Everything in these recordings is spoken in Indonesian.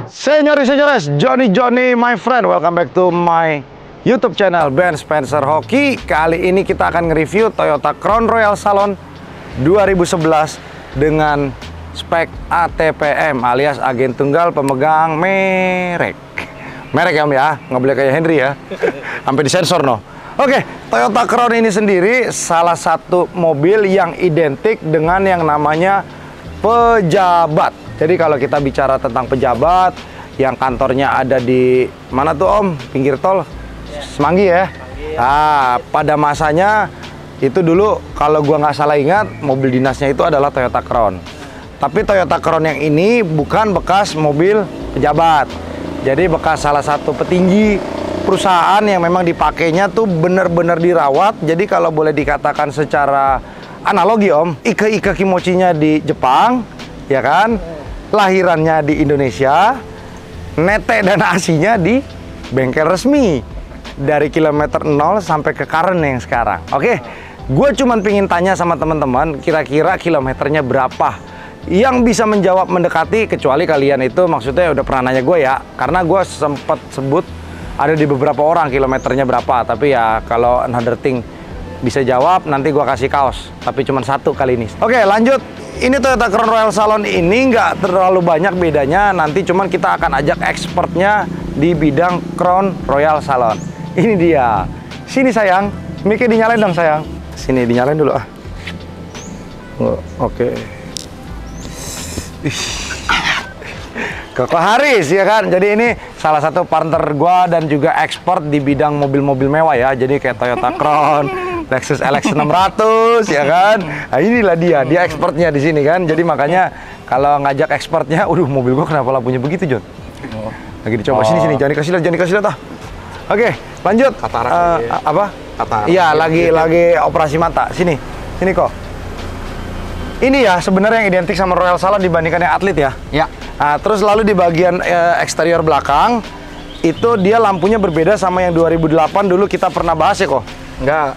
Senyores, Johnny, my friend. Welcome back to my YouTube channel Ben Spencer Hoki. Kali ini kita akan nge-review Toyota Crown Royal Salon 2011 dengan spek ATPM alias agen tunggal pemegang merek. Merek ya Om ya, nggak boleh kayak Henry ya. Sampai disensor no. Oke, Toyota Crown ini sendiri salah satu mobil yang identik dengan yang namanya pejabat. Jadi kalau kita bicara tentang pejabat yang kantornya ada di mana tuh Om? Pinggir tol? Semanggi ya? Nah, pada masanya itu dulu kalau gua nggak salah ingat mobil dinasnya itu adalah Toyota Crown. Tapi Toyota Crown yang ini bukan bekas mobil pejabat. Jadi bekas salah satu petinggi perusahaan yang memang dipakainya tuh bener-bener dirawat. Jadi kalau boleh dikatakan secara analogi Om, Ike Kimochinya di Jepang, ya kan? Lahirannya di Indonesia, nete dan asinya di bengkel resmi dari kilometer 0 sampai ke current yang sekarang. Oke, gue cuman pingin tanya sama teman-teman, kira-kira kilometernya berapa? Yang bisa menjawab mendekati, kecuali kalian itu maksudnya udah pernah nanya gue ya, karena gue sempat sebut ada di beberapa orang kilometernya berapa. Tapi ya kalau another thing bisa jawab, nanti gue kasih kaos. Tapi cuma satu kali ini. Oke, lanjut. Ini Toyota Crown Royal Salon ini nggak terlalu banyak bedanya. Nanti cuman kita akan ajak expertnya di bidang Crown Royal Salon. Ini dia. Sini sayang. Mic-nya dinyalain dong sayang. Sini dinyalain dulu ah. Oke. Koko Haris ya kan. Jadi ini salah satu partner gua dan juga expert di bidang mobil-mobil mewah ya. Jadi kayak Toyota Crown, Lexus LX 600 ya kan. Nah, inilah dia expertnya di sini kan. Jadi makanya kalau ngajak expertnya, mobil gua kenapa lampunya begitu, John? Lagi dicoba sini, jangan dikasih lihat ah. Oke, lanjut. Apa? Katarak. Iya, lagi operasi mata. Sini kok. Ini ya sebenarnya yang identik sama Royal Salon dibandingkan yang atlet ya. Ya. Nah, terus lalu di bagian eksterior belakang itu dia lampunya berbeda sama yang 2008 dulu kita pernah bahas ya kok. Enggak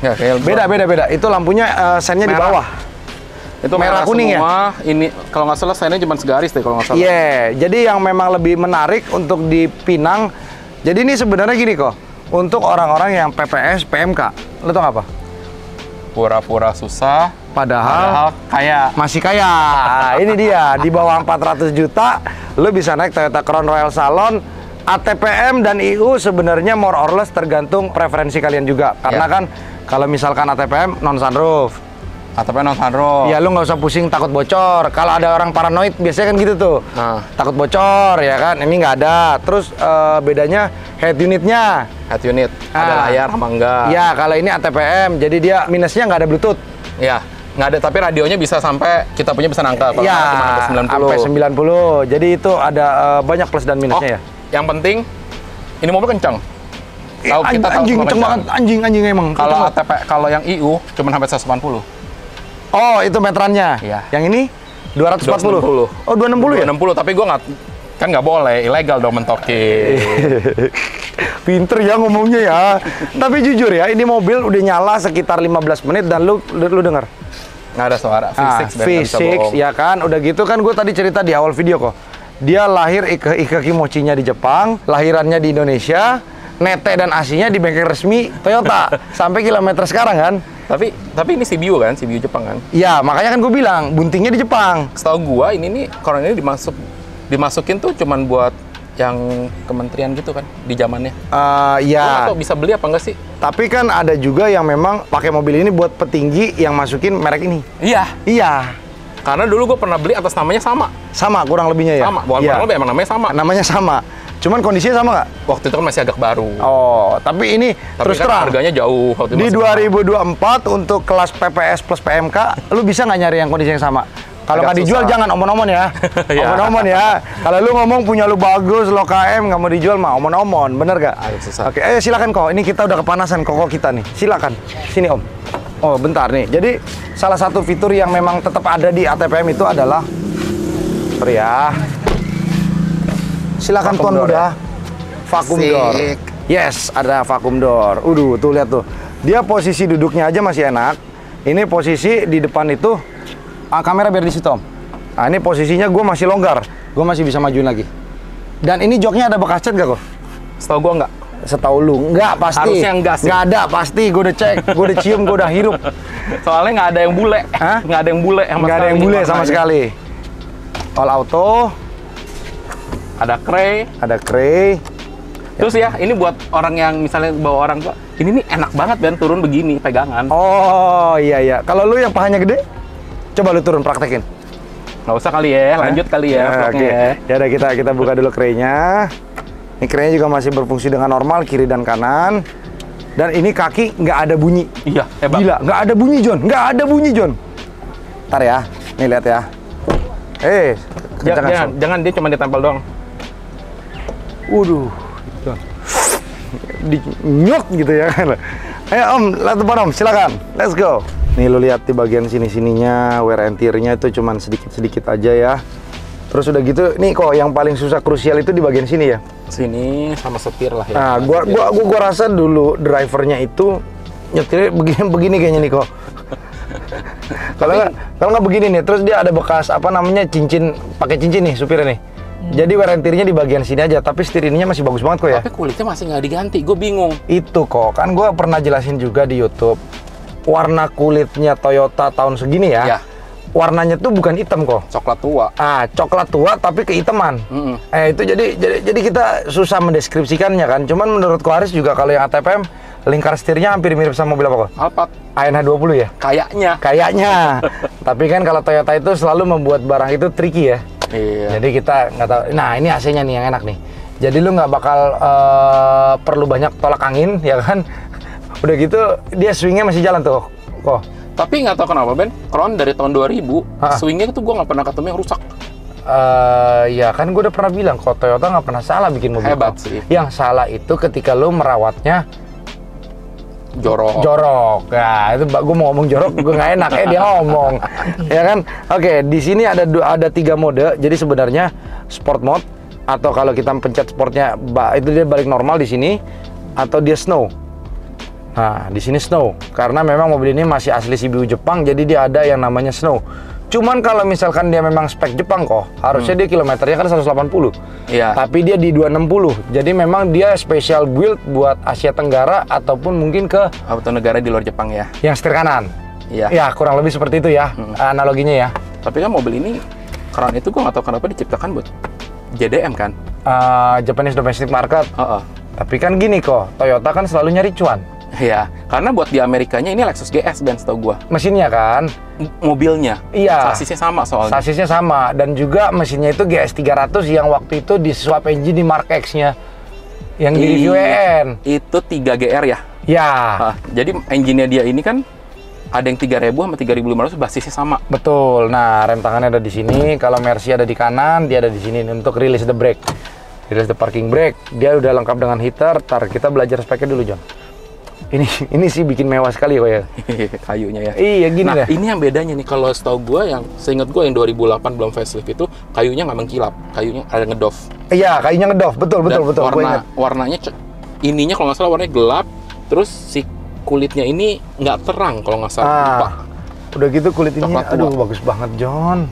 kayak beda. Itu lampunya sennya di bawah. Itu merah kuning semua, ya. Ini kalau nggak salah sennya cuma segaris deh kalau nggak salah. Iya, jadi yang memang lebih menarik untuk dipinang. Jadi ini sebenarnya gini kok, untuk orang-orang yang PPS, PMK, lo tau apa? Pura-pura susah, padahal kaya. Masih kaya. Ini dia, di bawah 400 juta, lo bisa naik Toyota Crown Royal Salon. ATPM dan IU sebenarnya more or less tergantung preferensi kalian juga. Karena kan kalau misalkan ATPM non sunroof. ATPM non sunroof. Ya lu nggak usah pusing takut bocor. Kalau ada orang paranoid biasanya kan gitu tuh. Takut bocor ya kan. Ini nggak ada. Terus bedanya head unitnya. Head unit. Ada layar apa enggak? Ya kalau ini ATPM. Jadi dia minusnya nggak ada Bluetooth. Ya. Nggak ada, tapi radionya bisa sampai kita punya bisa nangkal. Iya, sampai 90. Jadi itu ada banyak plus dan minusnya ya. Yang penting, ini mobil kencang. Tahu kita tahu kencang banget, anjing emang. Kalau ATP, kalau yang IU cuma sampai 180. Oh, itu meterannya. Iya. Yang ini 240. Oh, 260 ya? 260, tapi gua nggak boleh, ilegal dong mentokin. Pinter ya ngomongnya ya. Tapi jujur ya, ini mobil udah nyala sekitar 15 menit dan lu denger. Nggak ada suara. V6 ya kan. Udah gitu kan gue tadi cerita di awal video kok. Dia lahir Ike Kimochinya di Jepang, lahirannya di Indonesia, nete dan asinya di bengkel resmi Toyota sampai kilometer sekarang kan. Tapi ini CBU kan, CBU Jepang kan? Ya, makanya kan gue bilang buntingnya di Jepang. Setahu gua ini nih Crown ini dimasukin tuh cuman buat yang kementerian gitu kan di zamannya. Ya. Gua bisa beli apa enggak sih? Tapi kan ada juga yang memang pakai mobil ini buat petinggi yang masukin merek ini. Iya. Karena dulu gue pernah beli atas namanya sama. Sama kurang lebihnya ya? Sama, bukan kurang lebih, emang namanya sama. Namanya sama. Cuman kondisinya sama nggak? Waktu itu kan masih agak baru. Oh, tapi ini terus kan terang harganya jauh. Di 2024 untuk kelas PPS plus PMK, lu bisa nggak nyari yang kondisi yang sama? Kalau nggak dijual jangan omon-omon ya. Omon-omon ya. Kalau lu ngomong punya lu bagus, lo KM nggak mau dijual mah omon-omon, bener gak? Oke, silakan kok. Ini kita udah kepanasan koko kita nih. Silakan. Sini Om. Oh bentar nih. Jadi salah satu fitur yang memang tetap ada di ATPM itu adalah ya. Silakan tuan muda. Vacuum door. Yes, ada vacuum door. Tuh lihat tuh. Dia posisi duduknya aja masih enak. Ini posisi di depan itu. Kamera biar di situ Om. Nah ini posisinya gue masih longgar. Gue masih bisa majuin lagi. Dan ini joknya ada bekas cat nggak kok? Setahu gua nggak. Setahu lu, nggak pasti. Harusnya enggak sih. Nggak ada, pasti. Gue udah cek, gue udah cium, gue udah hirup. Soalnya nggak ada yang bule. Hah? Nggak ada yang bule sama Nggak ada sekali yang nih bule sama warnanya. sekali. All auto, Ada kray. ada kray. Terus ya, ini buat orang yang misalnya bawa orang tua, ini nih enak banget Ben turun begini pegangan. Oh iya iya. Kalau lu yang pahanya gede, coba lu turun praktekin. Nggak usah kali ya, lanjut kali ya Oke. vlognya ya. Ya udah kita buka dulu kraynya. Ini kraynya juga masih berfungsi dengan normal kiri dan kanan. Dan ini kaki nggak ada bunyi. Iya, hebat. Gila, nggak ada bunyi John, nggak ada bunyi John. Ntar ya, nih lihat ya. Jangan dia cuma ditempel doang. Waduh, di nyok gitu ya kan. Ayo Om, lihat depan Om, silakan. Let's go. Nih lu lihat di bagian sini-sininya, wear and tear-nya itu cuman sedikit-sedikit aja ya. Terus udah gitu, nih kok yang paling susah krusial itu di bagian sini ya. Sini sama setir lah ya. Nah, gua rasa dulu drivernya itu nyetirnya begini kayaknya nih kok. Kalau nggak begini nih, terus dia ada bekas apa namanya cincin, pakai cincin nih supirnya nih. Jadi wear and tear-nya di bagian sini aja, tapi setir ininya masih bagus banget kok ya. Tapi kulitnya masih nggak diganti, gue bingung. Itu kok, kan gua pernah jelasin juga di YouTube. Warna kulitnya Toyota tahun segini ya. Ya. Warnanya tuh bukan hitam kok. Coklat tua. Coklat tua tapi kehitaman. Mm-mm. Itu jadi kita susah mendeskripsikannya kan. Cuman menurut Haris juga kalau yang ATPM lingkar setirnya hampir mirip sama mobil apa kok? Alphard. ANH 20 ya? Kayaknya. Tapi kan kalau Toyota itu selalu membuat barang itu tricky ya. Iya. Jadi kita nggak tahu. Nah, ini AC-nya nih yang enak nih. Jadi lu nggak bakal perlu banyak tolak angin ya kan. Udah gitu dia swingnya masih jalan tuh kok. Tapi nggak tahu kenapa Ben, Crown dari tahun 2000, swingnya tuh gue nggak pernah ketemu yang rusak. Ya kan gue udah pernah bilang kok Toyota nggak pernah salah bikin mobil. Hebat kok. sih. Yang salah itu ketika lu merawatnya Jorok. Ya itu gue mau ngomong jorok gue nggak enak dia ngomong ya kan. Oke, di sini ada 3 mode. Jadi sebenarnya sport mode atau kalau kita pencet sportnya itu dia balik normal di sini, atau dia snow. Nah, di sini snow karena memang mobil ini masih asli CBU Jepang, jadi dia ada yang namanya snow. Cuman kalau misalkan dia memang spek Jepang kok, harusnya dia kilometernya kan 180. Iya. Tapi dia di 260. Jadi memang dia special build buat Asia Tenggara ataupun mungkin ke Atau negara di luar Jepang ya. yang setir kanan. Iya. Ya, kurang lebih seperti itu ya analoginya ya. Tapi kan mobil ini, Crown itu gue nggak tahu kenapa diciptakan buat JDM kan. Japanese Domestic Market. Heeh. Tapi kan gini kok, Toyota kan selalu nyari cuan. Iya, karena buat di Amerikanya ini Lexus GS Ben setahu gua. Mesinnya kan, Mobilnya. Iya. Sasisnya sama soalnya. sasisnya sama, dan juga mesinnya itu GS 300 yang waktu itu di swap engine di Mark X-nya yang di review EN. Itu 3GR ya? Ya, Jadi engine-nya dia ini kan ada yang 3000 sama 3500 basisnya sama. betul. Nah, rem tangannya ada di sini. Kalau Mercy ada di kanan, dia ada di sini untuk release the brake. Release the parking brake. Dia udah lengkap dengan heater. Ntar kita belajar speknya dulu, John. Ini sih bikin mewah sekali kok ya. Kayunya ya. Iya, gini Nah, deh. ini yang bedanya nih. Kalau setahu gua seingat gua yang 2008 belum facelift itu kayunya nggak mengkilap, kayunya ada ngedoff. Iya, kayunya ngedoff. Betul. Dan Gua ingat. warnanya ininya kalau nggak salah warnanya gelap, terus si kulitnya ini nggak terang kalau nggak salah. Lupa. Udah gitu kulit ini, Coklat tua. aduh bagus banget, John.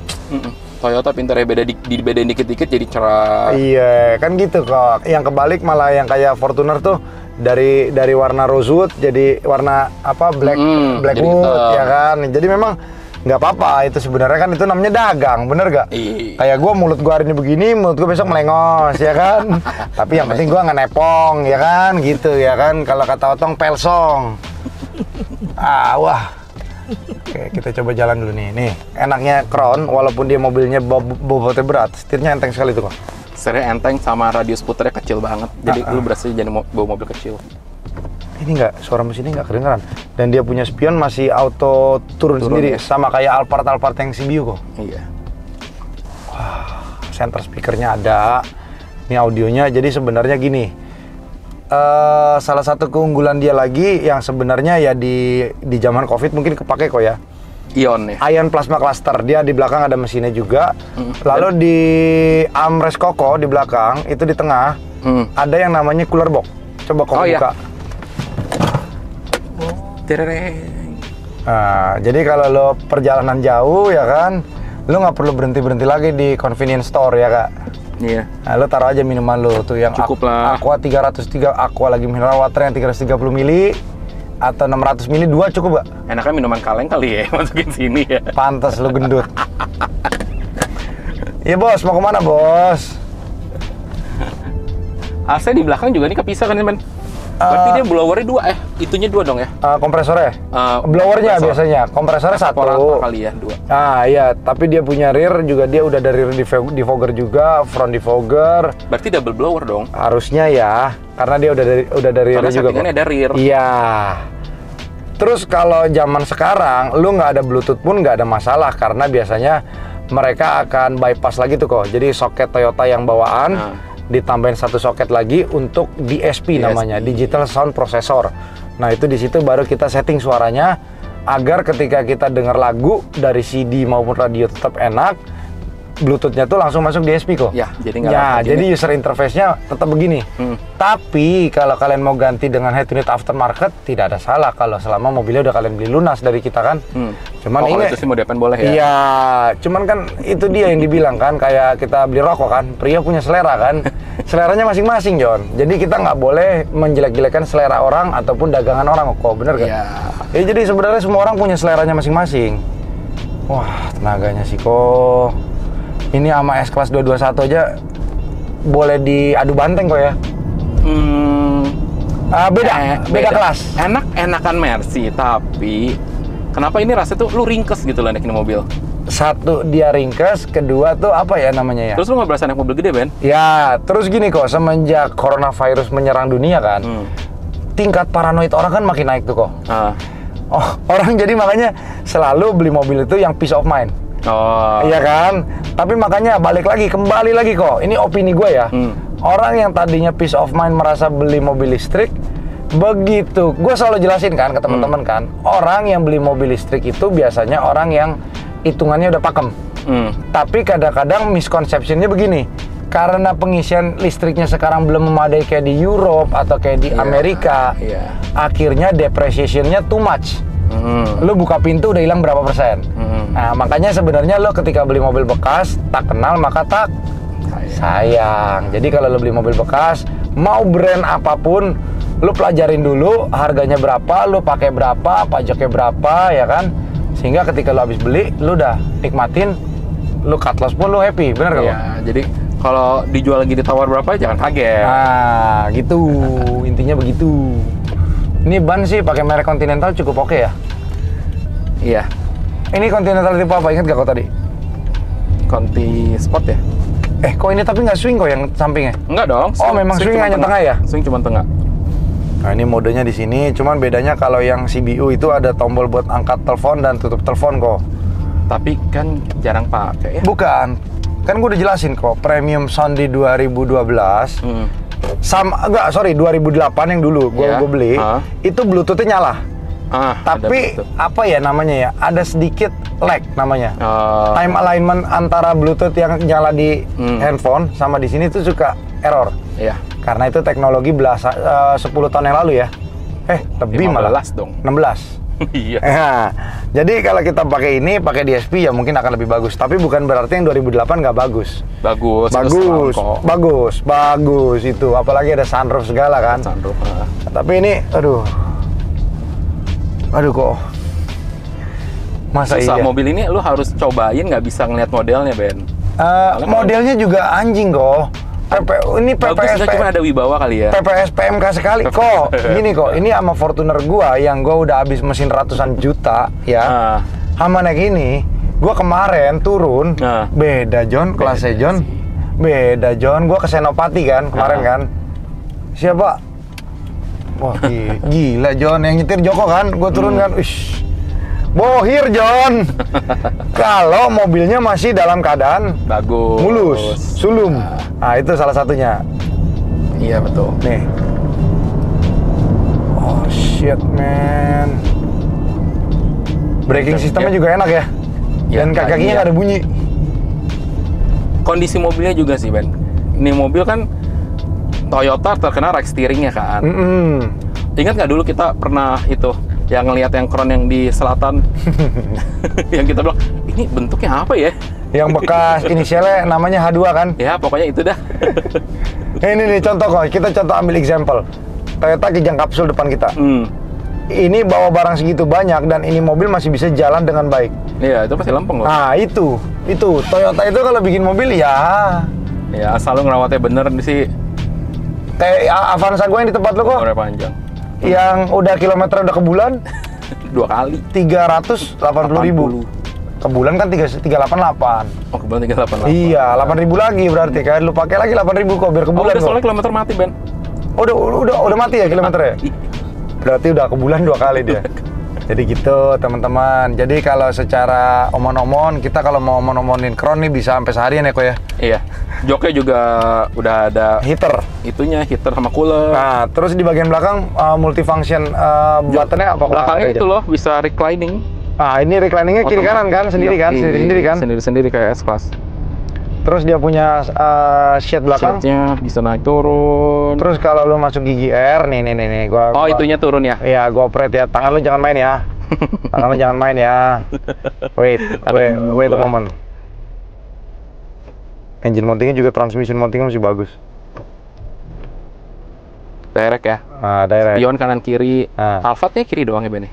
Toyota pintarnya dibedain dikit-dikit jadi cerah. Iya, kan gitu kok. Yang kebalik malah yang kayak Fortuner tuh dari warna rosewood jadi warna apa blackwood jadi hitam. ya kan. Jadi memang nggak apa-apa, itu sebenarnya kan itu namanya dagang, bener gak? Iya. Kayak gue mulut gue hari ini begini, mulut gue besok melengos ya kan. Tapi yang penting gue nggak nepong ya kan, gitu ya kan. Kalau kata Otong pelsong. Wah. Oke, kita coba jalan dulu nih. Nih, enaknya Crown walaupun dia mobilnya bobotnya berat, setirnya enteng sekali tuh kok. Setirnya enteng sama radius puternya kecil banget. Jadi lu berasa jadi bawa mobil kecil. Ini nggak, suara mesinnya nggak kedengeran. Dan dia punya spion masih auto turun sendiri, ya. sama kayak Alphard yang CBU kok. Iya. Center speakernya ada. Ini audionya, jadi sebenarnya gini. Salah satu keunggulan dia lagi yang sebenarnya ya di zaman COVID mungkin kepake kok ya. Ion ya. Ion Plasma Cluster, dia di belakang ada mesinnya juga. Lalu di armrest koko di belakang, itu di tengah, ada yang namanya cooler box. Coba kau buka. Iya. Tereng. Nah, jadi kalau lo perjalanan jauh ya kan, lo nggak perlu berhenti lagi di convenience store ya kak. Iya. Nah, lo taruh aja minuman lo tuh yang Cukup lah. Aqua 303, Aqua lagi mineral water yang 330 mili atau 600 mili, 2 cukup gak? Enaknya minuman kaleng kali ya, masukin sini ya. Pantas lo gendut. Iya bos, mau kemana bos? AC di belakang juga nih kepisah kan, men? Berarti dia blowernya 2, itunya 2 dong ya? Kompresornya? Blowernya kompresor. biasanya, kompresornya 1. Evaporator kali ya, 2. Ah iya, tapi dia punya rear juga, dia udah dari rear defogger juga, front defogger. Berarti double blower dong? Harusnya ya, karena dia udah dari rear Soalnya juga. settingannya ada rear. Iya. Terus kalau zaman sekarang, lu nggak ada Bluetooth pun nggak ada masalah, karena biasanya mereka akan bypass lagi tuh kok. Jadi soket Toyota yang bawaan, ditambahin 1 soket lagi untuk DSP namanya, Digital Sound Processor. Nah itu di situ baru kita setting suaranya agar ketika kita dengar lagu dari CD maupun radio tetap enak. Bluetooth-nya tuh langsung masuk DSP kok. Ya, jadi nggak ya, lagi jadi nih. user interface-nya tetap begini. Tapi kalau kalian mau ganti dengan head unit aftermarket, tidak ada salah kalau selama mobilnya udah kalian beli lunas dari kita kan. Cuman kalau ini itu sih mau depan boleh ya? Iya, cuman kan itu dia yang dibilang kan, kayak kita beli rokok kan, pria punya selera kan. Seleranya masing-masing, John. Jadi kita nggak boleh menjelek-jelekan selera orang ataupun dagangan orang kok, bener kan? Iya. Ya, jadi sebenarnya semua orang punya seleranya masing-masing. Wah, tenaganya sih kok. Ini sama S-Class 221 aja boleh diadu banteng kok ya. Beda kelas. Enakan Mercy, tapi kenapa ini rasanya tuh lu ringkes gitu lah naikin mobil? Satu, dia ringkes, kedua tuh apa ya namanya ya? Terus lu nggak berasa naik mobil gede, Ben? Ya, terus gini kok, semenjak coronavirus menyerang dunia kan, tingkat paranoid orang kan makin naik tuh kok. Oh, orang jadi makanya selalu beli mobil itu yang peace of mind. Oh. Iya kan? Tapi makanya kembali lagi kok. Ini opini gue ya. Orang yang tadinya peace of mind merasa beli mobil listrik, begitu. Gue selalu jelasin kan ke teman-teman kan, orang yang beli mobil listrik itu biasanya orang yang hitungannya udah pakem. Tapi kadang-kadang misconceptionnya begini. Karena pengisian listriknya sekarang belum memadai kayak di Europe atau kayak di Amerika, akhirnya depreciation-nya too much. Lu buka pintu udah hilang berapa persen. Nah, makanya sebenarnya lo ketika beli mobil bekas, tak kenal maka tak sayang. Jadi kalau lo beli mobil bekas, mau brand apapun, lo pelajarin dulu harganya berapa, lo pakai berapa, pajaknya berapa, ya kan? Sehingga ketika lo habis beli, lo udah nikmatin, lo cut loss pun lo happy, bener gak? Iya, jadi kalau dijual lagi ditawar berapa, jangan kaget. Nah, gitu. Intinya begitu. Ini ban sih pakai merek Continental cukup oke ya? Iya. Ini Continental tipe apa? Ingat gak kok tadi? Conti Sport ya? Kok ini tapi nggak swing kok yang sampingnya? Enggak dong. Memang swing hanya tengah ya? Swing cuma tengah. Nah, ini modenya di sini. Cuman bedanya kalau yang CBU itu ada tombol buat angkat telepon dan tutup telepon kok. Tapi kan jarang pakai ya? Bukan. Kan gue udah jelasin kok. Premium Sound di 2012. 2008 yang dulu gue beli. Itu Bluetooth-nya nyala. Tapi apa ya namanya ya? Ada sedikit lag namanya. Time alignment antara Bluetooth yang nyala di handphone sama di sini tuh suka error. Iya. Karena itu teknologi 10 tahun yang lalu ya. Lebih 15 malah. dong. 16. Iya. Jadi kalau kita pakai ini, pakai DSP ya mungkin akan lebih bagus. Tapi bukan berarti yang 2008 nggak bagus. Bagus itu. Apalagi ada sunroof segala kan. Sunroof. Tapi ini, aduh kok. Masa susah iya? Mobil ini lu harus cobain, nggak bisa ngeliat modelnya, Ben. Modelnya juga anjing kok. Ini Bagus, PPS cuma ada wibawa kali ya. PPS PMK sekali kok. Gini kok, ini sama Fortuner gua yang gua udah habis mesin ratusan juta ya. Sama naik ini, gua kemarin turun beda John, kelasnya John. Beda John, gua ke Senopati kan kemarin kan. Siapa? Wah, gila John, yang nyetir Joko kan. Gua turun kan. Bohir John. Kalau mobilnya masih dalam keadaan bagus, mulus, sulum. Nah, itu salah satunya. Iya betul. Nih. Oh shit man. Braking sistemnya juga enak ya. Dan kaki-kakinya nggak ada bunyi. Kondisi mobilnya juga sih, Ben. Ini mobil kan Toyota terkenal rack steeringnya kan. Ingat nggak dulu kita pernah itu yang ngelihat yang Crown yang di selatan yang kita bilang ini bentuknya apa ya? Yang bekas inisialnya namanya H2 kan? Ya, pokoknya itu dah. Ini nih contoh kok, kita contoh ambil example. Toyota Kijang kapsul depan kita. Ini bawa barang segitu banyak dan ini mobil masih bisa jalan dengan baik. Iya, itu pasti lempeng loh. Nah, itu Toyota itu kalau bikin mobil ya asal lu ngerawatnya bener sih. kayak Avanza gue yang di tempat lu kok. Umurnya panjang. Yang udah kilometer udah ke bulan 2 kali. 380.000. Ke bulan kan 388. Oh, ke bulan 388. Iya, 8.000 lagi berarti kan. Lu pakai lagi 8.000 kok biar ke bulan. Udah soalnya kilometer mati, Ben. Udah mati ya kilometernya? Berarti udah ke bulan 2 kali dia. Jadi gitu teman-teman. Jadi kalau secara omon-omon, kita kalau mau omon-omonin Crown nih bisa sampai seharian ya kok ya? Iya. Joknya juga udah ada Heater. itunya, heater sama cooler. Nah, terus di bagian belakang multifunction buttonnya apa? Belakangnya itu loh, bisa reclining. Ah, ini recliningnya kiri kanan kan? Sendiri kan? Sendiri kan? Sendiri-sendiri kayak S-Class. Terus dia punya shade belakang. Shade-nya bisa naik turun. Terus kalau lu masuk gigi R, nih, gua Itunya turun ya? Iya, gua operate ya. Tangan lu jangan main ya. Tangan lu jangan main ya. Wait a moment. Engine mountingnya juga, transmission mountingnya masih bagus. Direct ya? Direct. Spion kanan kiri. Ah. Alphard-nya kiri doang ya, Ben?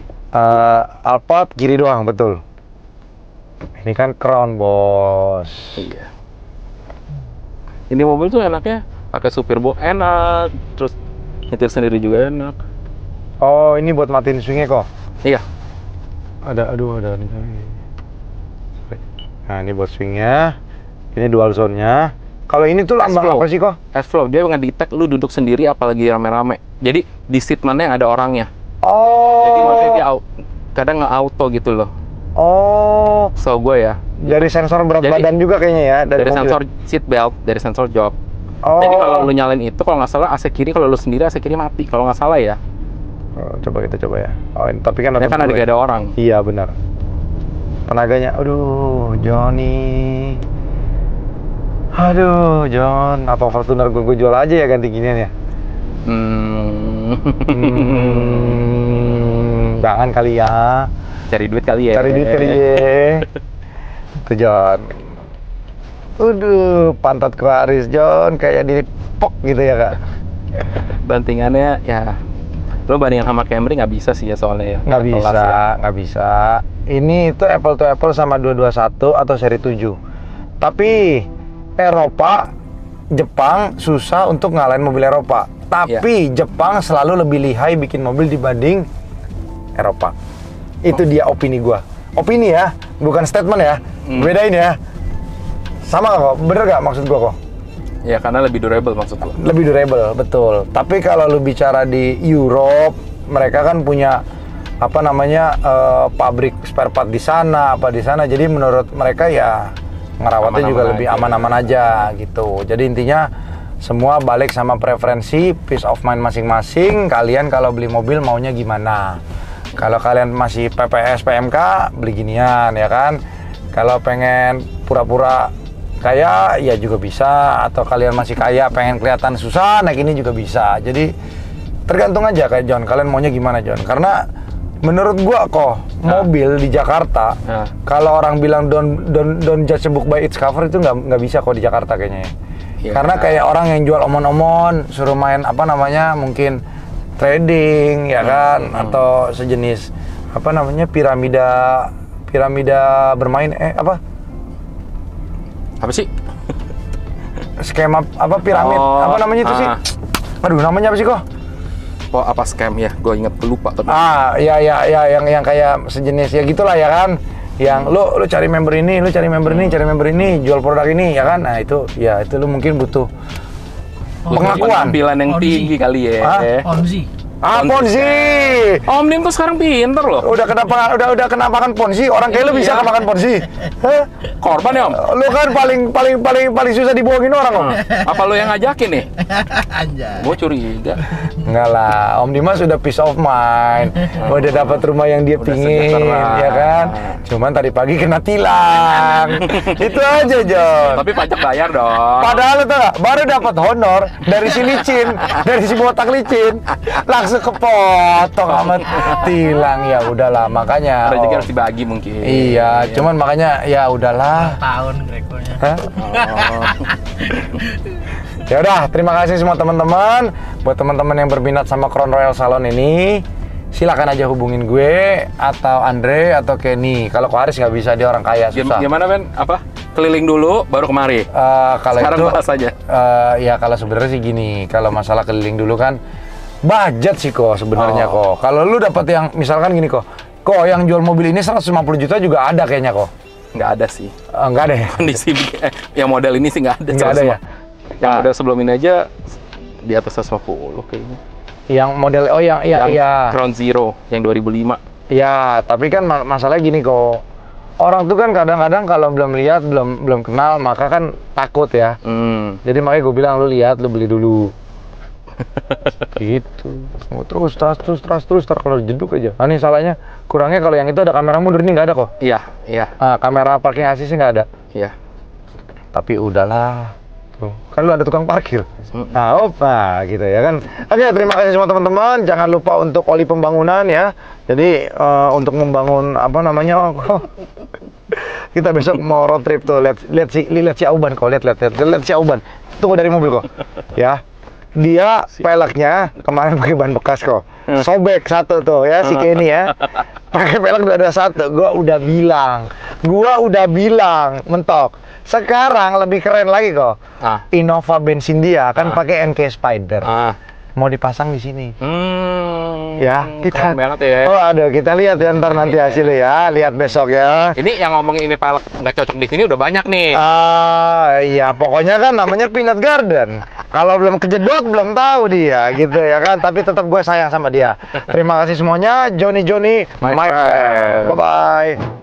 Alphard kiri doang, betul. Ini kan Crown, bos. Iya. Ini mobil tuh enaknya pakai supir enak, terus nyetir sendiri juga enak. Oh, ini buat matiin swingnya kok? Iya. Ada nih. Nah, ini buat swingnya. Ini dual zone-nya. Kalau ini tuh lambang apa sih kok? S-Flow, dia nge-detect lu duduk sendiri apalagi rame-rame. Jadi di seat mana yang ada orangnya. Oh. Jadi maksudnya dia kadang nge-auto gitu loh. Oh. So gue ya. Dari sensor berat badan juga kayaknya ya? Dari sensor seat belt, dari sensor jok. Oh. Jadi kalau lu nyalain itu, kalau nggak salah AC kiri, kalau lu sendiri AC kiri mati. Kalau nggak salah ya. Oh, coba kita coba ya. Oh, ini, tapi kan ada ada orang. Iya benar. Tenaganya, aduh, Johnny. Aduh, John. Apa Fortuner gue jual aja ya ganti ginian ya? Jangan kali ya. Cari duit kali ya. Cari duit kali ya. Tuh John. Pantat Aquarius John kayak dipok gitu ya kak. Bantingannya ya, lo bandingan sama Camry nggak bisa sih ya soalnya ya. Nggak bisa. Ini itu apple to apple sama 221 atau seri 7. Tapi Eropa, Jepang susah untuk ngalahin mobil Eropa. Tapi Jepang selalu lebih lihai bikin mobil dibanding Eropa. Itu dia opini gua. Opini ya, bukan statement ya. Bedain ya. Sama kok, bener gak maksud gua kok? Ya karena lebih durable maksud gua. Lebih durable, betul. Tapi kalau lu bicara di Europe, mereka kan punya apa namanya pabrik spare part di sana, Jadi menurut mereka ya ngerawatnya juga lebih aman-aman aja gitu. Jadi intinya semua balik sama preferensi, peace of mind masing-masing. Kalian kalau beli mobil maunya gimana? Kalau kalian masih PPS, PMK, beli ginian ya kan? Kalau pengen pura-pura kaya, ya juga bisa. Atau kalian masih kaya, pengen kelihatan susah, naik ini juga bisa. Jadi tergantung aja kayak John. Kalian maunya gimana John? Karena menurut gua kok mobil di Jakarta, kalau orang bilang don't judge a book by its cover itu nggak bisa kok di Jakarta kayaknya. Karena kayak orang yang jual omon-omon, suruh main apa namanya mungkin trading ya kan, atau sejenis apa namanya piramida bermain apa sih? Skema apa piramid apa namanya itu sih? Aduh namanya apa sih kok? Oh apa scam ya? Gue inget lupa tapi. Ya yang kayak sejenis ya gitulah ya kan. Yang lu cari member ini, cari member ini, jual produk ini ya kan. Nah itu lu mungkin butuh pengakuan. Penampilan yang tinggi kali ya. Ponzi. Ponzi. Om Dim tuh sekarang pinter loh. Udah kena makan Ponzi, orang kayak lu bisa makan Ponzi. Hah? Korban ya Om? Lu kan paling susah dibohongin orang Om. Apa lu yang ngajakin nih? Anjay. Gua curiga. Enggak lah, Om Dimas udah peace of mind. Udah dapat rumah yang dia pingin, ya kan? Cuman tadi pagi kena tilang. Itu aja, John. Tapi pajak bayar dong. Padahal itu baru dapat honor dari si licin, dari si botak licin. Langsung kepotong amat tilang. Ya udahlah, makanya Rezeki harus dibagi mungkin. iya, cuman makanya ya udahlah. Tahun Grekonya. Hah? Oh. Ya udah, terima kasih semua teman-teman. Buat teman-teman yang berminat sama Crown Royal Salon ini, silakan aja hubungin gue atau Andre atau Kenny. Kalau Haris nggak bisa, dia orang kaya, susah. Gimana Ben? Apa? Keliling dulu baru kemari. Kalau Sekarang itu bahas aja. ya kalau sebenarnya sih gini, kalau masalah keliling dulu kan budget sih kok sebenarnya kok. Kalau lu dapat yang misalkan gini kok yang jual mobil ini 150 juta juga ada kayaknya kok. Nggak ada sih. Nggak ada ya? Kondisi yang model ini sih nggak ada. Nggak ada ya? Yang model sebelum ini aja di atas 150 kayaknya. Yang model iya. Crown Zero yang 2005. Ya, tapi kan masalahnya gini kok. Orang tuh kan kadang-kadang kalau belum lihat, belum kenal, maka kan takut ya. Jadi makanya gue bilang lu lihat, lu beli dulu. Gitu. Terus kalau jeduk aja. Nah, ini salahnya kurangnya kalau yang itu ada kamera mundur, ini nggak ada kok. Iya. Kamera parking assist nggak ada. Iya. Tapi udahlah. Tuh, kan lu ada tukang parkir. Nah, gitu ya kan. Oke, terima kasih semua teman-teman. Jangan lupa untuk oli pembangunan ya. Jadi untuk membangun apa namanya? Kita besok mau road trip tuh. Lihat si Auban kok, lihat si Auban. Tunggu dari mobil kok. Ya. Dia peleknya kemarin pakai ban bekas kok. Sobek satu tuh ya si Kenny ya. Pakai pelek udah ada satu. Gua udah bilang mentok. Sekarang lebih keren lagi kok. Innova bensin dia kan pakai NK Spider. Mau dipasang di sini. Ya, kita banget ya. Oh, aduh, kita lihat ya ntar nanti hasilnya ya. Lihat besok ya. Ini yang ngomongin ini pelek nggak cocok di sini udah banyak nih. Iya, pokoknya kan namanya Peanut Garden. Kalau belum kejedot belum tahu dia gitu ya kan. Tapi tetap gue sayang sama dia. Terima kasih semuanya. Johnny, my friend. Bye bye.